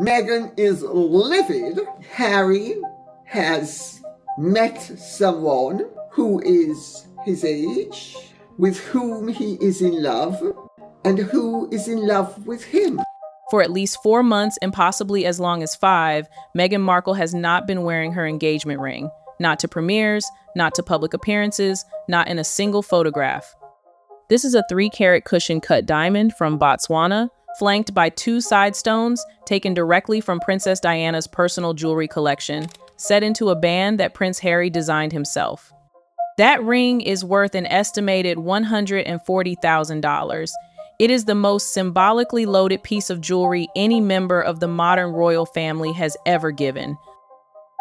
Meghan is livid. Harry has met someone who is his age, with whom he is in love, and who is in love with him. For at least 4 months and possibly as long as 5, Meghan Markle has not been wearing her engagement ring. Not to premieres, not to public appearances, not in a single photograph. This is a 3-carat cushion-cut diamond from Botswana, flanked by 2 side stones taken directly from Princess Diana's personal jewelry collection, set into a band that Prince Harry designed himself. That ring is worth an estimated $140,000. It is the most symbolically loaded piece of jewelry any member of the modern royal family has ever given.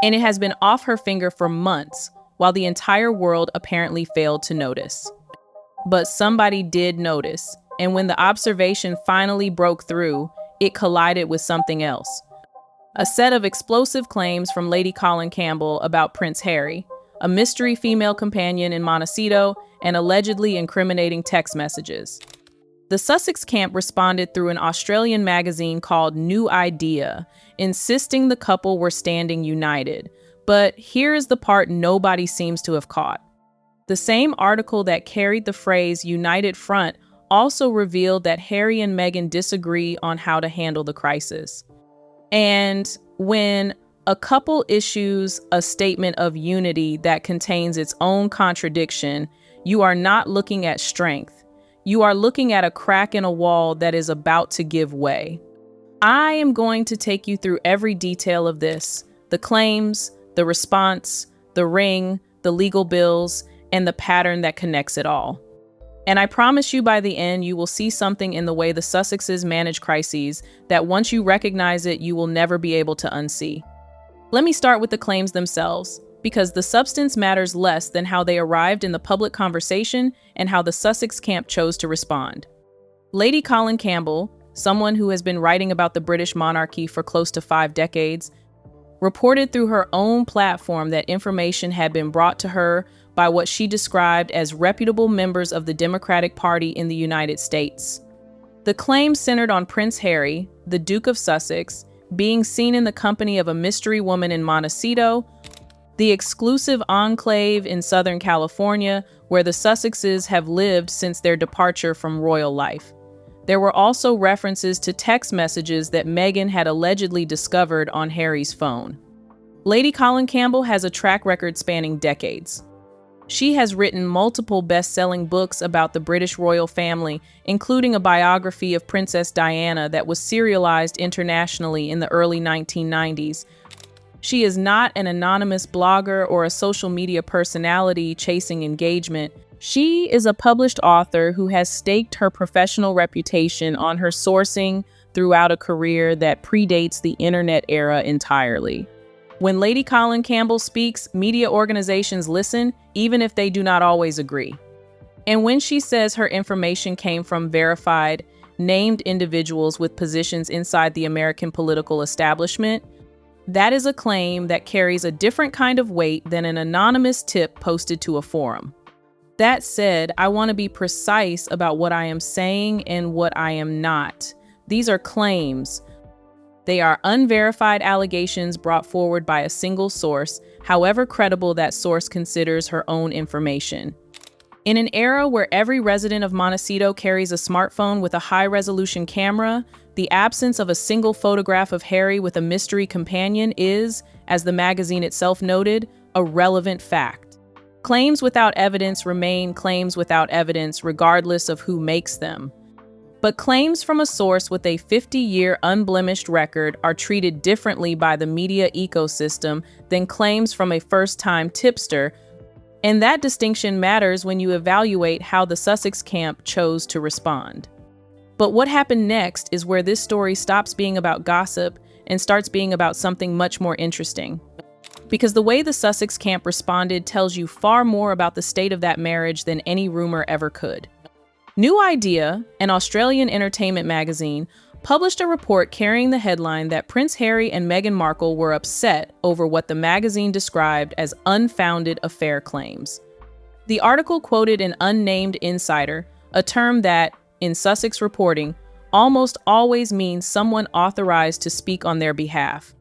And it has been off her finger for months, while the entire world apparently failed to notice. But somebody did notice, and when the observation finally broke through, it collided with something else. A set of explosive claims from Lady Colin Campbell about Prince Harry, a mystery female companion in Montecito, and allegedly incriminating text messages. The Sussex camp responded through an Australian magazine called New Idea, insisting the couple were standing united. But here is the part nobody seems to have caught. The same article that carried the phrase "united front" also revealed that Harry and Meghan disagree on how to handle the crisis. And when a couple issues a statement of unity that contains its own contradiction, you are not looking at strength. You are looking at a crack in a wall that is about to give way. I am going to take you through every detail of this: the claims, the response, the ring, the legal bills, and the pattern that connects it all. And I promise you by the end, you will see something in the way the Sussexes manage crises that once you recognize it, you will never be able to unsee. Let me start with the claims themselves, because the substance matters less than how they arrived in the public conversation and how the Sussex camp chose to respond. Lady Colin Campbell, someone who has been writing about the British monarchy for close to 5 decades, reported through her own platform that information had been brought to her by what she described as reputable members of the Democratic Party in the United States. The claim centered on Prince Harry, the Duke of Sussex, being seen in the company of a mystery woman in Montecito, the exclusive enclave in Southern California where the Sussexes have lived since their departure from royal life. There were also references to text messages that Meghan had allegedly discovered on Harry's phone. Lady Colin Campbell has a track record spanning decades. She has written multiple best-selling books about the British royal family, including a biography of Princess Diana that was serialized internationally in the early 1990s. She is not an anonymous blogger or a social media personality chasing engagement. She is a published author who has staked her professional reputation on her sourcing throughout a career that predates the internet era entirely. When Lady Colin Campbell speaks, media organizations listen, even if they do not always agree. And when she says her information came from verified, named individuals with positions inside the American political establishment, that is a claim that carries a different kind of weight than an anonymous tip posted to a forum. That said, I want to be precise about what I am saying and what I am not. These are claims. They are unverified allegations brought forward by a single source, however credible that source considers her own information. In an era where every resident of Montecito carries a smartphone with a high-resolution camera, the absence of a single photograph of Harry with a mystery companion is, as the magazine itself noted, a relevant fact. Claims without evidence remain claims without evidence regardless of who makes them. But claims from a source with a 50-year unblemished record are treated differently by the media ecosystem than claims from a first-time tipster, and that distinction matters when you evaluate how the Sussex camp chose to respond. But what happened next is where this story stops being about gossip and starts being about something much more interesting. Because the way the Sussex camp responded tells you far more about the state of that marriage than any rumor ever could. New Idea, an Australian entertainment magazine, published a report carrying the headline that Prince Harry and Meghan Markle were upset over what the magazine described as unfounded affair claims. The article quoted an unnamed insider, a term that, in Sussex reporting, almost always means someone authorized to speak on their behalf,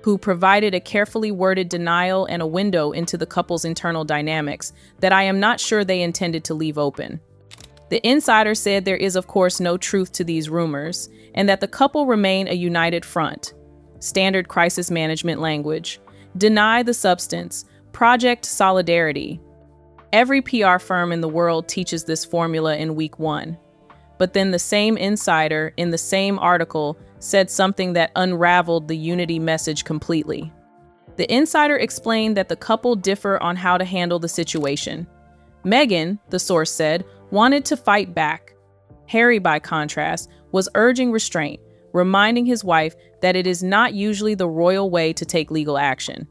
who provided a carefully worded denial and a window into the couple's internal dynamics that I am not sure they intended to leave open. The insider said there is, of course, no truth to these rumors, and that the couple remain a united front. Standard crisis management language. Deny the substance. Project solidarity. Every PR firm in the world teaches this formula in week one. But then the same insider in the same article said something that unraveled the unity message completely. The insider explained that the couple differ on how to handle the situation. Meghan, the source said, wanted to fight back. Harry, by contrast, was urging restraint, reminding his wife that it is not usually the royal way to take legal action.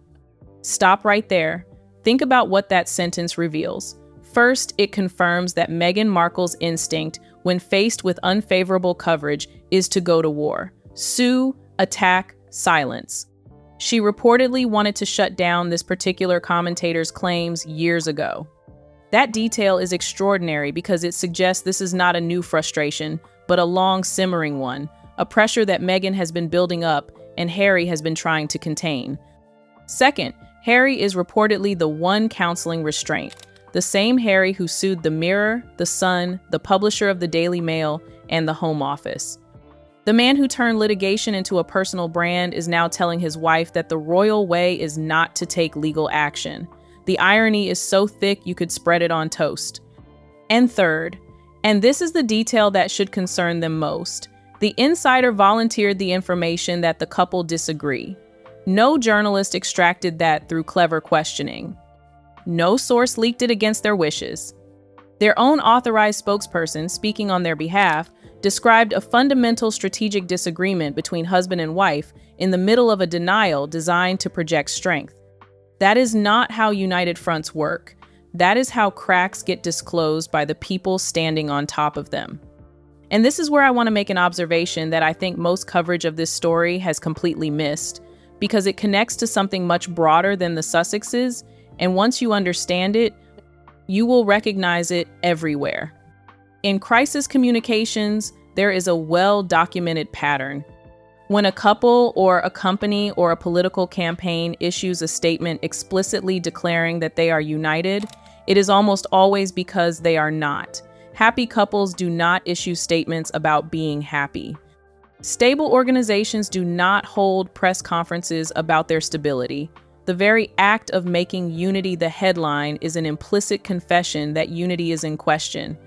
Stop right there. Think about what that sentence reveals. First, it confirms that Meghan Markle's instinct, when faced with unfavorable coverage, is to go to war. Sue, attack, silence. She reportedly wanted to shut down this particular commentator's claims years ago. That detail is extraordinary because it suggests this is not a new frustration, but a long simmering one, a pressure that Meghan has been building up and Harry has been trying to contain. Second, Harry is reportedly the one counseling restraint, the same Harry who sued the Mirror, the Sun, the publisher of the Daily Mail, and the Home Office. The man who turned litigation into a personal brand is now telling his wife that the royal way is not to take legal action. The irony is so thick you could spread it on toast. And third, and this is the detail that should concern them most, the insider volunteered the information that the couple disagree. No journalist extracted that through clever questioning. No source leaked it against their wishes. Their own authorized spokesperson, speaking on their behalf, described a fundamental strategic disagreement between husband and wife in the middle of a denial designed to project strength. That is not how united fronts work. That is how cracks get disclosed by the people standing on top of them. And this is where I want to make an observation that I think most coverage of this story has completely missed, because it connects to something much broader than the Sussexes, and once you understand it, you will recognize it everywhere. In crisis communications, there is a well-documented pattern. When a couple or a company or a political campaign issues a statement explicitly declaring that they are united, it is almost always because they are not. Happy couples do not issue statements about being happy. Stable organizations do not hold press conferences about their stability. The very act of making unity the headline is an implicit confession that unity is in question.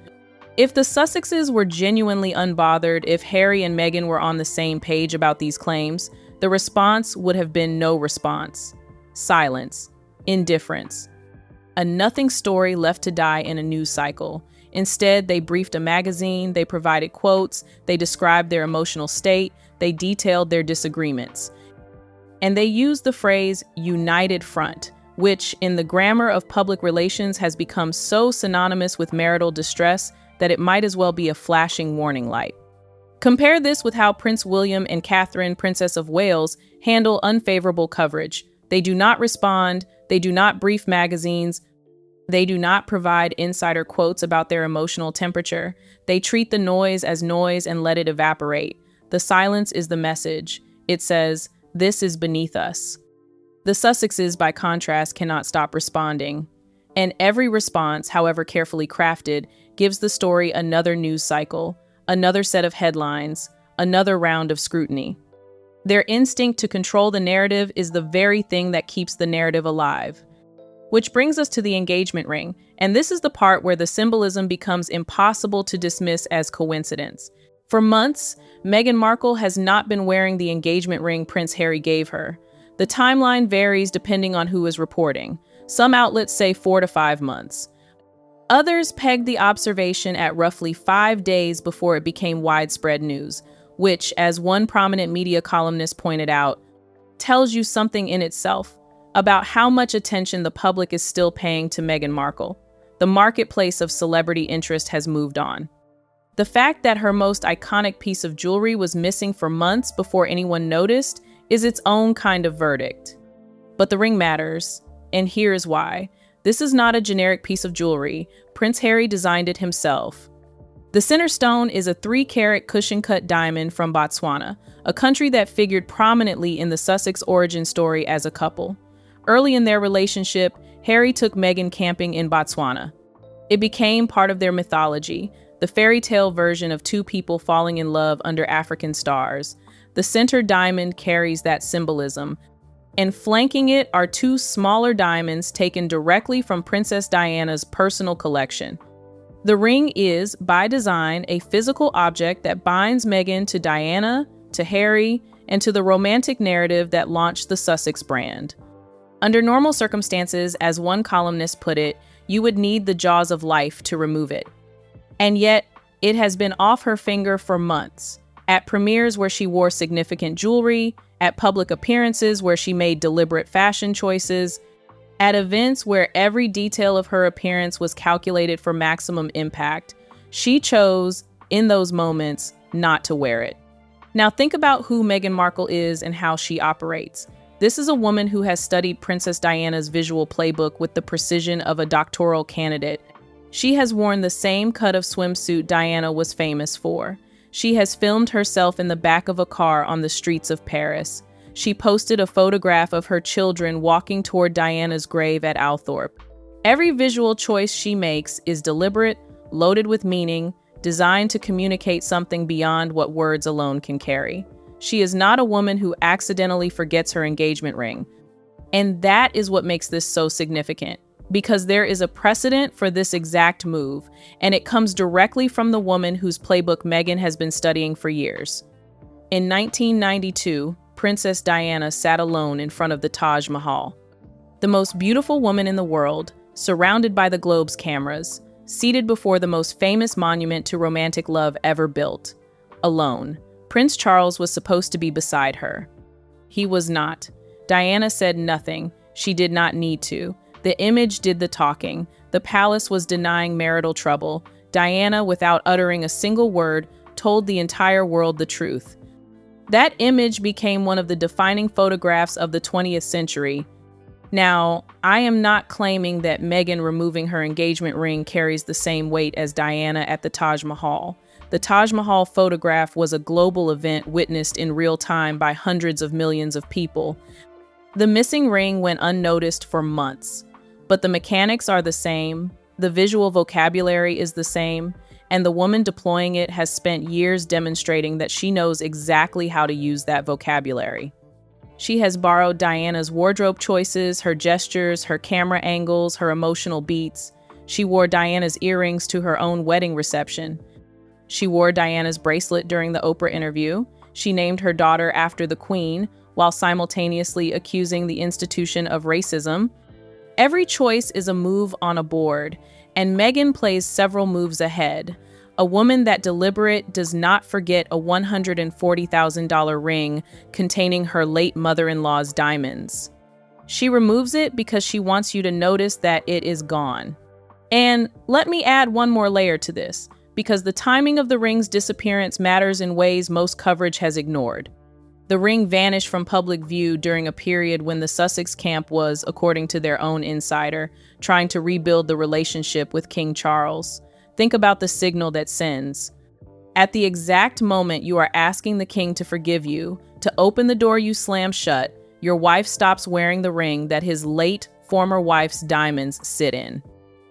If the Sussexes were genuinely unbothered, if Harry and Meghan were on the same page about these claims, the response would have been no response. Silence. Indifference. A nothing story left to die in a news cycle. Instead, they briefed a magazine, they provided quotes, they described their emotional state, they detailed their disagreements. And they used the phrase united front, which in the grammar of public relations has become so synonymous with marital distress that it might as well be a flashing warning light. Compare this with how Prince William and Catherine, Princess of Wales, handle unfavorable coverage. They do not respond, they do not brief magazines, they do not provide insider quotes about their emotional temperature. They treat the noise as noise and let it evaporate. The silence is the message. It says, "This is beneath us." The Sussexes, by contrast, cannot stop responding. And every response, however carefully crafted, gives the story another news cycle, another set of headlines, another round of scrutiny. Their instinct to control the narrative is the very thing that keeps the narrative alive. Which brings us to the engagement ring, and this is the part where the symbolism becomes impossible to dismiss as coincidence. For months, Meghan Markle has not been wearing the engagement ring Prince Harry gave her. The timeline varies depending on who is reporting. Some outlets say 4 to 5 months. Others peg the observation at roughly 5 days before it became widespread news, which, as one prominent media columnist pointed out, tells you something in itself about how much attention the public is still paying to Meghan Markle. The marketplace of celebrity interest has moved on. The fact that her most iconic piece of jewelry was missing for months before anyone noticed is its own kind of verdict. But the ring matters, and here is why. This is not a generic piece of jewelry. Prince Harry designed it himself. The center stone is a 3-carat cushion-cut diamond from Botswana, a country that figured prominently in the Sussex origin story as a couple. Early in their relationship, Harry took Meghan camping in Botswana. It became part of their mythology, the fairy tale version of two people falling in love under African stars. The center diamond carries that symbolism, and flanking it are 2 smaller diamonds taken directly from Princess Diana's personal collection. The ring is, by design, a physical object that binds Meghan to Diana, to Harry, and to the romantic narrative that launched the Sussex brand. Under normal circumstances, as one columnist put it, you would need the jaws of life to remove it. And yet, it has been off her finger for months. At premieres where she wore significant jewelry, at public appearances where she made deliberate fashion choices, at events where every detail of her appearance was calculated for maximum impact, she chose, in those moments, not to wear it. Now think about who Meghan Markle is and how she operates. This is a woman who has studied Princess Diana's visual playbook with the precision of a doctoral candidate. She has worn the same cut of swimsuit Diana was famous for. She has filmed herself in the back of a car on the streets of Paris. She posted a photograph of her children walking toward Diana's grave at Althorpe. Every visual choice she makes is deliberate, loaded with meaning, designed to communicate something beyond what words alone can carry. She is not a woman who accidentally forgets her engagement ring. And that is what makes this so significant, because there is a precedent for this exact move, and it comes directly from the woman whose playbook Meghan has been studying for years. In 1992, Princess Diana sat alone in front of the Taj Mahal. The most beautiful woman in the world, surrounded by the globe's cameras, seated before the most famous monument to romantic love ever built. Alone. Prince Charles was supposed to be beside her. He was not. Diana said nothing. She did not need to. The image did the talking. The palace was denying marital trouble. Diana, without uttering a single word, told the entire world the truth. That image became one of the defining photographs of the 20th century. Now, I am not claiming that Meghan removing her engagement ring carries the same weight as Diana at the Taj Mahal. The Taj Mahal photograph was a global event witnessed in real time by hundreds of millions of people. The missing ring went unnoticed for months, but the mechanics are the same, the visual vocabulary is the same, and the woman deploying it has spent years demonstrating that she knows exactly how to use that vocabulary. She has borrowed Diana's wardrobe choices, her gestures, her camera angles, her emotional beats. She wore Diana's earrings to her own wedding reception. She wore Diana's bracelet during the Oprah interview. She named her daughter after the Queen, while simultaneously accusing the institution of racism. Every choice is a move on a board, and Meghan plays several moves ahead. A woman that deliberate does not forget a $140,000 ring containing her late mother-in-law's diamonds. She removes it because she wants you to notice that it is gone. And let me add one more layer to this, because the timing of the ring's disappearance matters in ways most coverage has ignored. The ring vanished from public view during a period when the Sussex camp was, according to their own insider, trying to rebuild the relationship with King Charles. Think about the signal that sends. At the exact moment you are asking the king to forgive you, to open the door you slam shut, your wife stops wearing the ring that his late former wife's diamonds sit in.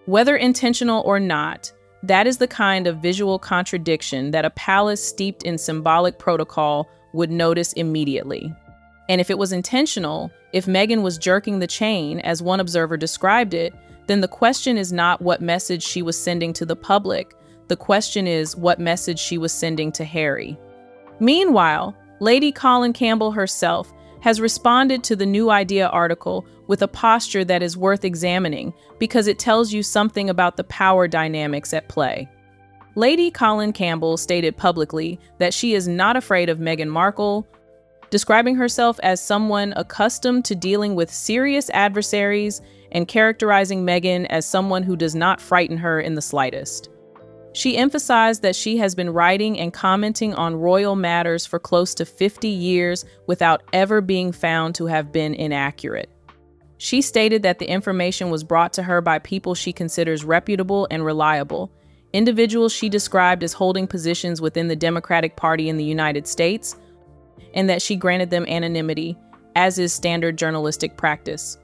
Whether intentional or not, that is the kind of visual contradiction that a palace steeped in symbolic protocol would notice immediately. And if it was intentional, if Meghan was jerking the chain, as one observer described it, then the question is not what message she was sending to the public. The question is what message she was sending to Harry. Meanwhile, Lady Colin Campbell herself has responded to the New Idea article with a posture that is worth examining because it tells you something about the power dynamics at play. Lady Colin Campbell stated publicly that she is not afraid of Meghan Markle, describing herself as someone accustomed to dealing with serious adversaries and characterizing Meghan as someone who does not frighten her in the slightest. She emphasized that she has been writing and commenting on royal matters for close to 50 years without ever being found to have been inaccurate. She stated that the information was brought to her by people she considers reputable and reliable. individuals she described as holding positions within the Democratic Party in the United States, and that she granted them anonymity, as is standard journalistic practice.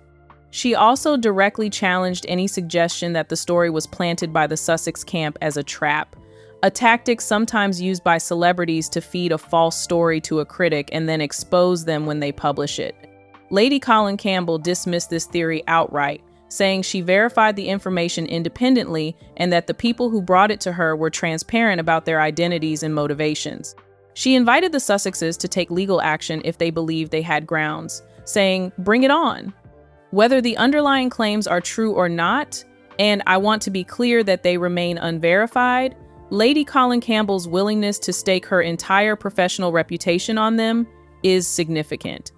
She also directly challenged any suggestion that the story was planted by the Sussex camp as a trap, a tactic sometimes used by celebrities to feed a false story to a critic and then expose them when they publish it. Lady Colin Campbell dismissed this theory outright, saying she verified the information independently and that the people who brought it to her were transparent about their identities and motivations. She invited the Sussexes to take legal action if they believed they had grounds, saying, "Bring it on." Whether the underlying claims are true or not, and I want to be clear that they remain unverified, Lady Colin Campbell's willingness to stake her entire professional reputation on them is significant.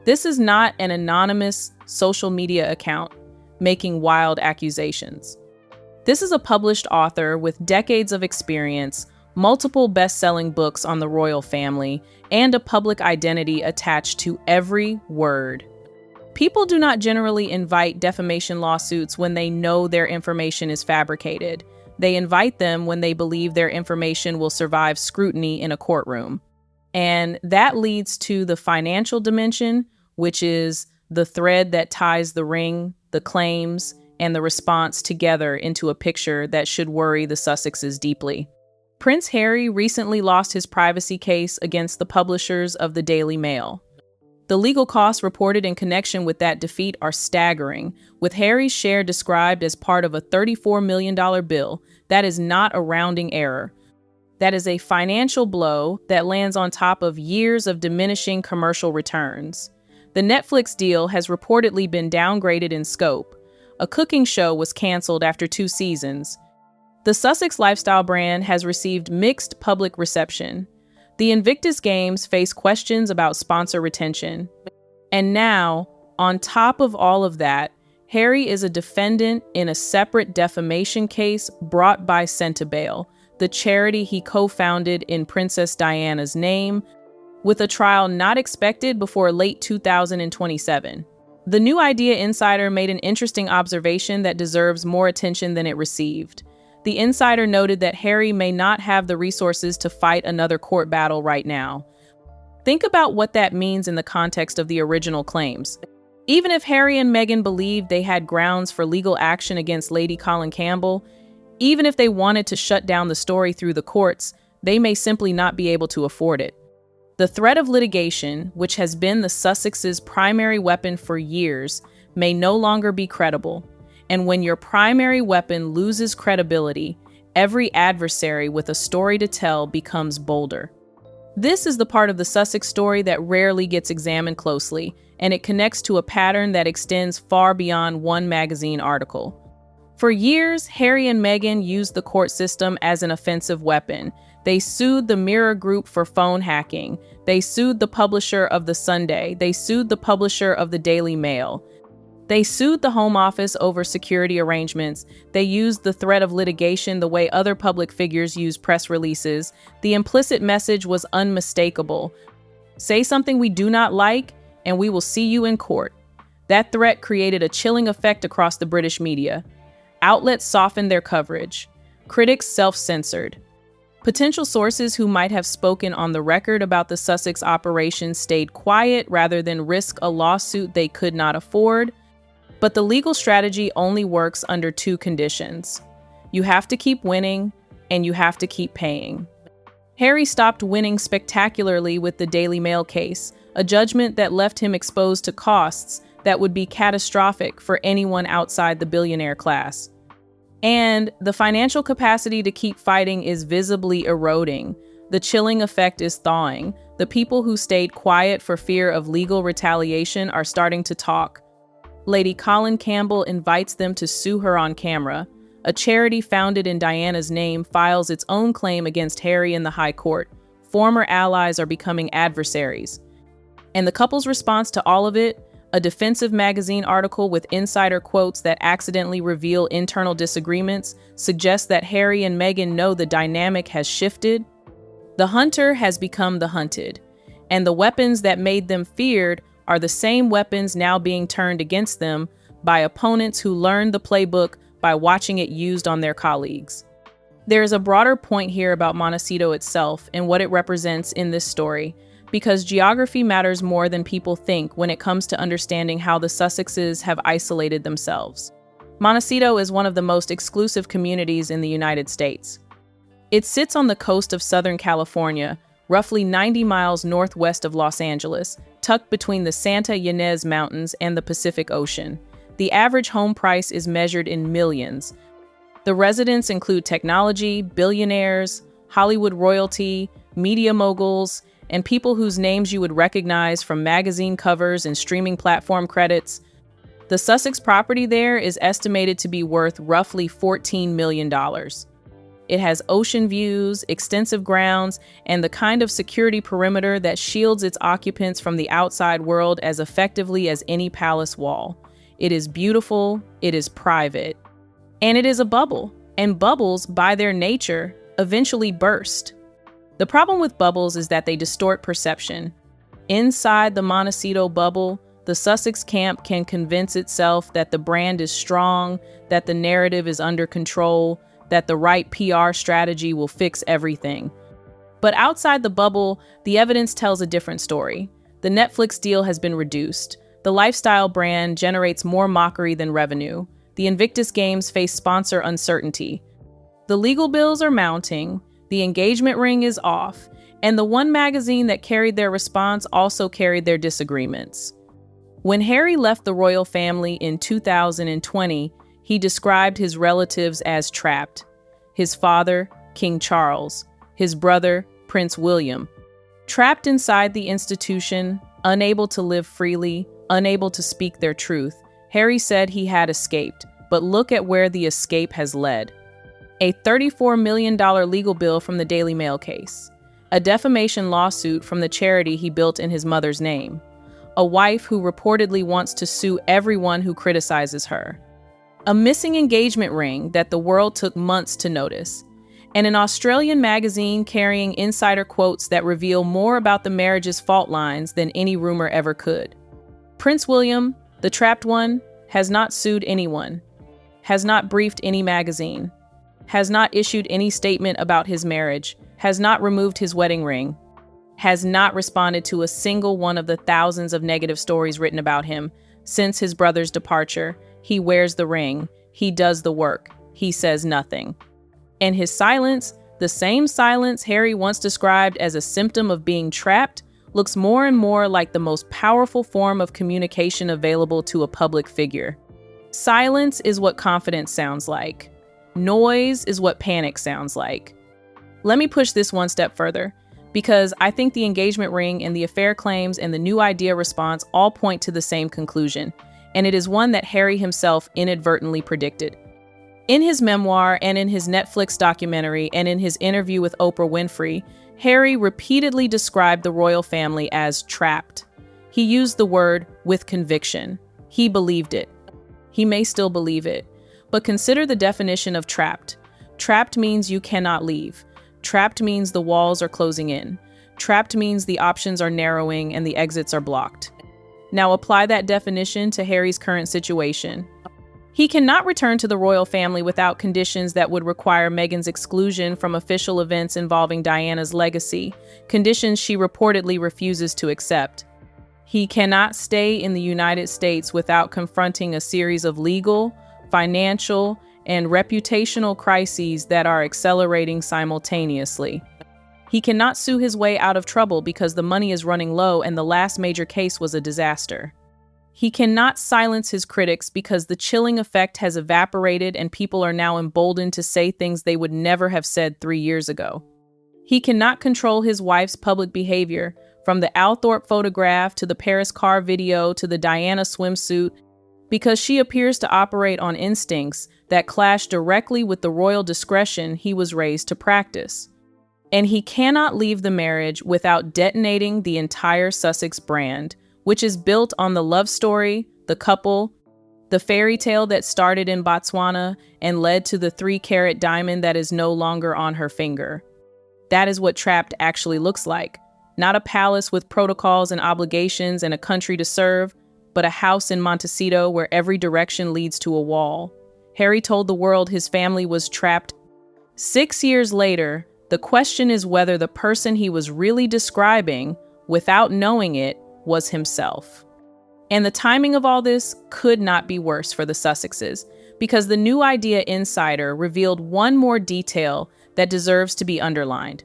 This is not an anonymous social media account making wild accusations. This is a published author with decades of experience, multiple best-selling books on the royal family, and a public identity attached to every word. People do not generally invite defamation lawsuits when they know their information is fabricated. They invite them when they believe their information will survive scrutiny in a courtroom. And that leads to the financial dimension, which is the thread that ties the ring, the claims, and the response together into a picture that should worry the Sussexes deeply. Prince Harry recently lost his privacy case against the publishers of the Daily Mail. The legal costs reported in connection with that defeat are staggering, with Harry's share described as part of a $34 million bill. That is not a rounding error. That is a financial blow that lands on top of years of diminishing commercial returns. The Netflix deal has reportedly been downgraded in scope. A cooking show was canceled after 2 seasons. The Sussex lifestyle brand has received mixed public reception. The Invictus Games face questions about sponsor retention. And now, on top of all of that, Harry is a defendant in a separate defamation case brought by Centibail, the charity he co-founded in Princess Diana's name, with a trial not expected before late 2027. The New Idea Insider made an interesting observation that deserves more attention than it received. The insider noted that Harry may not have the resources to fight another court battle right now. Think about what that means in the context of the original claims. Even if Harry and Meghan believed they had grounds for legal action against Lady Colin Campbell, even if they wanted to shut down the story through the courts, they may simply not be able to afford it. The threat of litigation, which has been the Sussexes' primary weapon for years, may no longer be credible. And when your primary weapon loses credibility, every adversary with a story to tell becomes bolder. This is the part of the Sussex story that rarely gets examined closely, and it connects to a pattern that extends far beyond one magazine article. For years, Harry and Meghan used the court system as an offensive weapon. They sued the Mirror Group for phone hacking. They sued the publisher of The Sunday. They sued the publisher of the Daily Mail. They sued the Home Office over security arrangements. They used the threat of litigation the way other public figures use press releases. The implicit message was unmistakable. Say something we do not like, and we will see you in court. That threat created a chilling effect across the British media. Outlets softened their coverage. Critics self-censored. Potential sources who might have spoken on the record about the Sussex operation stayed quiet rather than risk a lawsuit they could not afford. But the legal strategy only works under 2 conditions. You have to keep winning, and you have to keep paying. Harry stopped winning spectacularly with the Daily Mail case, a judgment that left him exposed to costs that would be catastrophic for anyone outside the billionaire class. And the financial capacity to keep fighting is visibly eroding. The chilling effect is thawing. The people who stayed quiet for fear of legal retaliation are starting to talk. Lady Colin Campbell invites them to sue her on camera. A charity founded in Diana's name files its own claim against Harry in the High Court. Former allies are becoming adversaries. And the couple's response to all of it? A defensive magazine article with insider quotes that accidentally reveal internal disagreements suggests that Harry and Meghan know the dynamic has shifted. The hunter has become the hunted, and the weapons that made them feared are the same weapons now being turned against them by opponents who learned the playbook by watching it used on their colleagues. There is a broader point here about Montecito itself and what it represents in this story, because geography matters more than people think when it comes to understanding how the Sussexes have isolated themselves. Montecito is one of the most exclusive communities in the United States. It sits on the coast of Southern California, roughly 90 miles northwest of Los Angeles, tucked between the Santa Ynez Mountains and the Pacific Ocean. The average home price is measured in millions. The residents include technology, billionaires, Hollywood royalty, media moguls, and people whose names you would recognize from magazine covers and streaming platform credits. The Sussex property there is estimated to be worth roughly $14 million. It has ocean views, extensive grounds, and the kind of security perimeter that shields its occupants from the outside world as effectively as any palace wall. It is beautiful, it is private, and it is a bubble, and bubbles, by their nature, eventually burst. The problem with bubbles is that they distort perception. Inside the Montecito bubble, the Sussex camp can convince itself that the brand is strong, that the narrative is under control, that the right PR strategy will fix everything. But outside the bubble, the evidence tells a different story. The Netflix deal has been reduced. The lifestyle brand generates more mockery than revenue. The Invictus Games face sponsor uncertainty. The legal bills are mounting. The engagement ring is off. And the one magazine that carried their response also carried their disagreements. When Harry left the royal family in 2020, he described his relatives as trapped. His father, King Charles, his brother, Prince William. Trapped inside the institution, unable to live freely, unable to speak their truth, Harry said he had escaped, but look at where the escape has led. A $34 million legal bill from the Daily Mail case. A defamation lawsuit from the charity he built in his mother's name. A wife who reportedly wants to sue everyone who criticizes her. A missing engagement ring that the world took months to notice. And an Australian magazine carrying insider quotes that reveal more about the marriage's fault lines than any rumor ever could. Prince William, the trapped one, has not sued anyone, has not briefed any magazine, has not issued any statement about his marriage, has not removed his wedding ring, has not responded to a single one of the thousands of negative stories written about him. Since his brother's departure, he wears the ring, he does the work, he says nothing. And his silence, the same silence Harry once described as a symptom of being trapped, looks more and more like the most powerful form of communication available to a public figure. Silence is what confidence sounds like. Noise is what panic sounds like. Let me push this one step further, because I think the engagement ring and the affair claims and the new idea response all point to the same conclusion, and it is one that Harry himself inadvertently predicted. In his memoir and in his Netflix documentary and in his interview with Oprah Winfrey, Harry repeatedly described the royal family as trapped. He used the word with conviction. He believed it. He may still believe it. But consider the definition of trapped. Trapped means you cannot leave. Trapped means the walls are closing in. Trapped means the options are narrowing and the exits are blocked. Now apply that definition to Harry's current situation. He cannot return to the royal family without conditions that would require Meghan's exclusion from official events involving Diana's legacy, conditions she reportedly refuses to accept. He cannot stay in the United States without confronting a series of legal, financial, and reputational crises that are accelerating simultaneously. He cannot sue his way out of trouble because the money is running low and the last major case was a disaster. He cannot silence his critics because the chilling effect has evaporated and people are now emboldened to say things they would never have said 3 years ago. He cannot control his wife's public behavior, from the Althorpe photograph to the Paris car video to the Diana swimsuit, because she appears to operate on instincts that clash directly with the royal discretion he was raised to practice. And he cannot leave the marriage without detonating the entire Sussex brand, which is built on the love story, the couple, the fairy tale that started in Botswana and led to the 3-carat diamond that is no longer on her finger. That is what trapped actually looks like. Not a palace with protocols and obligations and a country to serve, but a house in Montecito where every direction leads to a wall. Harry told the world his family was trapped 6 years later, the question is whether the person he was really describing, without knowing it, was himself. And the timing of all this could not be worse for the Sussexes, because the New Idea Insider revealed one more detail that deserves to be underlined.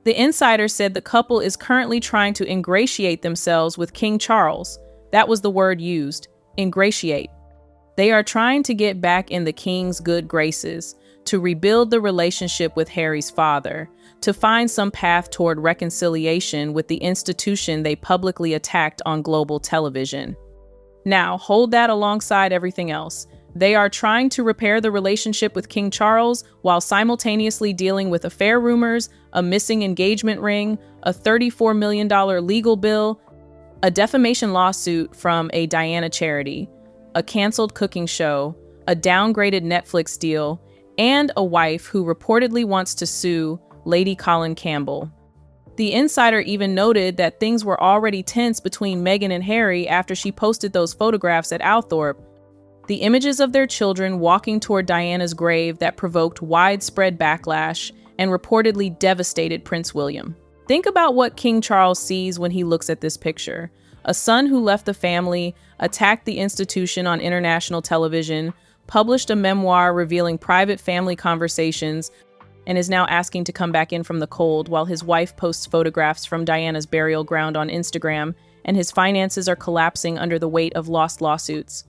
The insider said the couple is currently trying to ingratiate themselves with King Charles. That was the word used, ingratiate. They are trying to get back in the king's good graces, to rebuild the relationship with Harry's father, to find some path toward reconciliation with the institution they publicly attacked on global television. Now, hold that alongside everything else. They are trying to repair the relationship with King Charles while simultaneously dealing with affair rumors, a missing engagement ring, a $34 million legal bill, a defamation lawsuit from a Diana charity, a canceled cooking show, a downgraded Netflix deal, and a wife who reportedly wants to sue Lady Colin Campbell. The insider even noted that things were already tense between Meghan and Harry after she posted those photographs at Althorp. The images of their children walking toward Diana's grave that provoked widespread backlash and reportedly devastated Prince William. Think about what King Charles sees when he looks at this picture. A son who left the family, attacked the institution on international television, published a memoir revealing private family conversations, and is now asking to come back in from the cold while his wife posts photographs from Diana's burial ground on Instagram, and his finances are collapsing under the weight of lost lawsuits.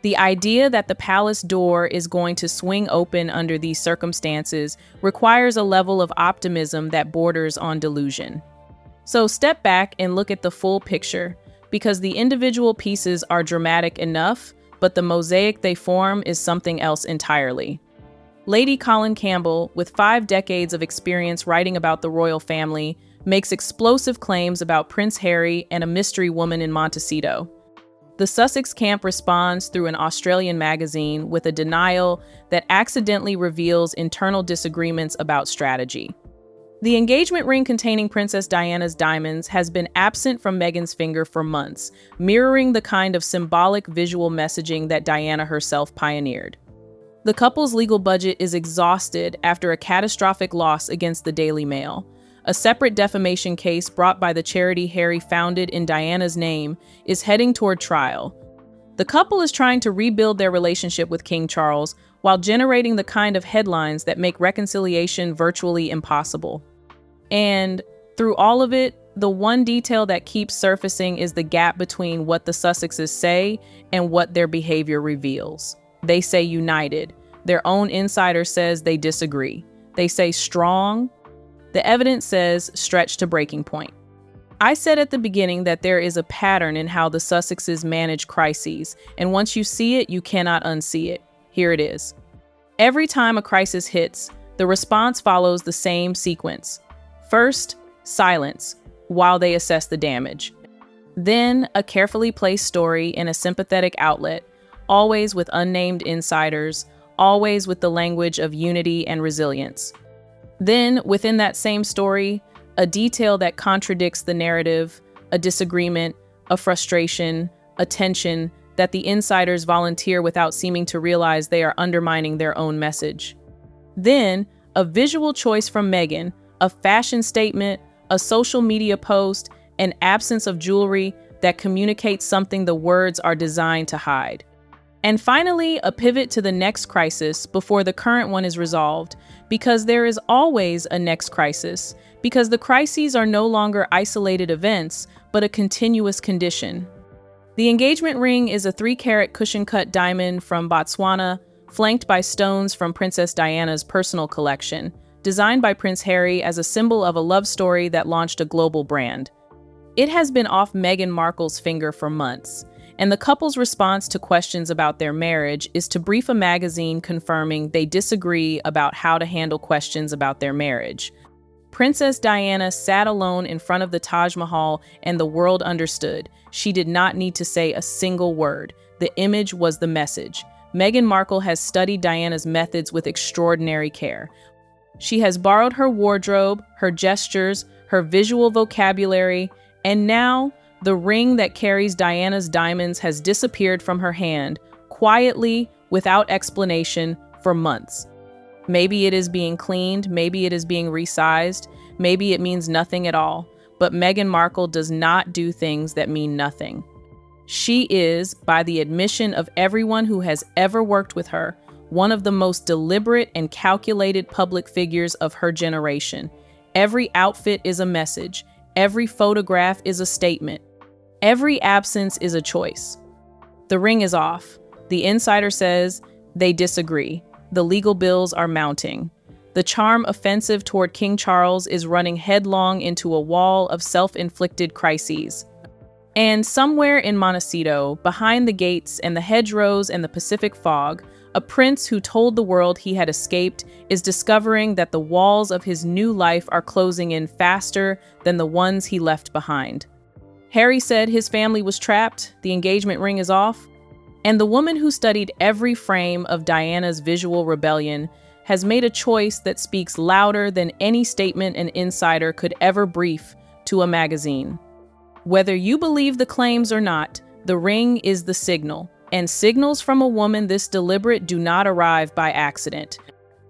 The idea that the palace door is going to swing open under these circumstances requires a level of optimism that borders on delusion. So step back and look at the full picture, because the individual pieces are dramatic enough, but the mosaic they form is something else entirely. Lady Colin Campbell, with 5 decades of experience writing about the royal family, makes explosive claims about Prince Harry and a mystery woman in Montecito. The Sussex camp responds through an Australian magazine with a denial that accidentally reveals internal disagreements about strategy. The engagement ring containing Princess Diana's diamonds has been absent from Meghan's finger for months, mirroring the kind of symbolic visual messaging that Diana herself pioneered. The couple's legal budget is exhausted after a catastrophic loss against the Daily Mail. A separate defamation case brought by the charity Harry founded in Diana's name is heading toward trial. The couple is trying to rebuild their relationship with King Charles while generating the kind of headlines that make reconciliation virtually impossible. And through all of it, the one detail that keeps surfacing is the gap between what the Sussexes say and what their behavior reveals. They say united. Their own insider says they disagree. They say strong. The evidence says stretched to breaking point. I said at the beginning that there is a pattern in how the Sussexes manage crises, and once you see it, you cannot unsee it. Here it is. Every time a crisis hits, the response follows the same sequence. First, silence, while they assess the damage. Then, a carefully placed story in a sympathetic outlet, always with unnamed insiders, always with the language of unity and resilience. Then, within that same story, a detail that contradicts the narrative, a disagreement, a frustration, a tension that the insiders volunteer without seeming to realize they are undermining their own message. Then, a visual choice from Meghan, a fashion statement, a social media post, an absence of jewelry that communicates something the words are designed to hide. And finally, a pivot to the next crisis before the current one is resolved, because there is always a next crisis, because the crises are no longer isolated events, but a continuous condition. The engagement ring is a 3-carat cushion-cut diamond from Botswana, flanked by stones from Princess Diana's personal collection, designed by Prince Harry as a symbol of a love story that launched a global brand. It has been off Meghan Markle's finger for months, and the couple's response to questions about their marriage is to brief a magazine confirming they disagree about how to handle questions about their marriage. Princess Diana sat alone in front of the Taj Mahal and the world understood. She did not need to say a single word. The image was the message. Meghan Markle has studied Diana's methods with extraordinary care. She has borrowed her wardrobe, her gestures, her visual vocabulary, and now the ring that carries Diana's diamonds has disappeared from her hand, quietly, without explanation, for months. Maybe it is being cleaned, maybe it is being resized, maybe it means nothing at all. But Meghan Markle does not do things that mean nothing. She is, by the admission of everyone who has ever worked with her, one of the most deliberate and calculated public figures of her generation. Every outfit is a message. Every photograph is a statement. Every absence is a choice. The ring is off. The insider says they disagree. The legal bills are mounting. The charm offensive toward King Charles is running headlong into a wall of self-inflicted crises. And somewhere in Montecito, behind the gates and the hedgerows and the Pacific fog, a prince who told the world he had escaped is discovering that the walls of his new life are closing in faster than the ones he left behind. Harry said his family was trapped, the engagement ring is off, and the woman who studied every frame of Diana's visual rebellion has made a choice that speaks louder than any statement an insider could ever brief to a magazine. Whether you believe the claims or not, the ring is the signal, and signals from a woman this deliberate do not arrive by accident.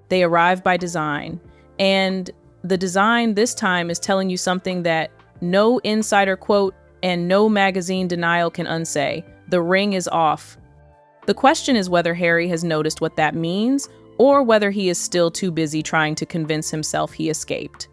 They arrive by design, and the design this time is telling you something that no insider quote and no magazine denial can unsay. The ring is off. The question is whether Harry has noticed what that means, or whether he is still too busy trying to convince himself he escaped.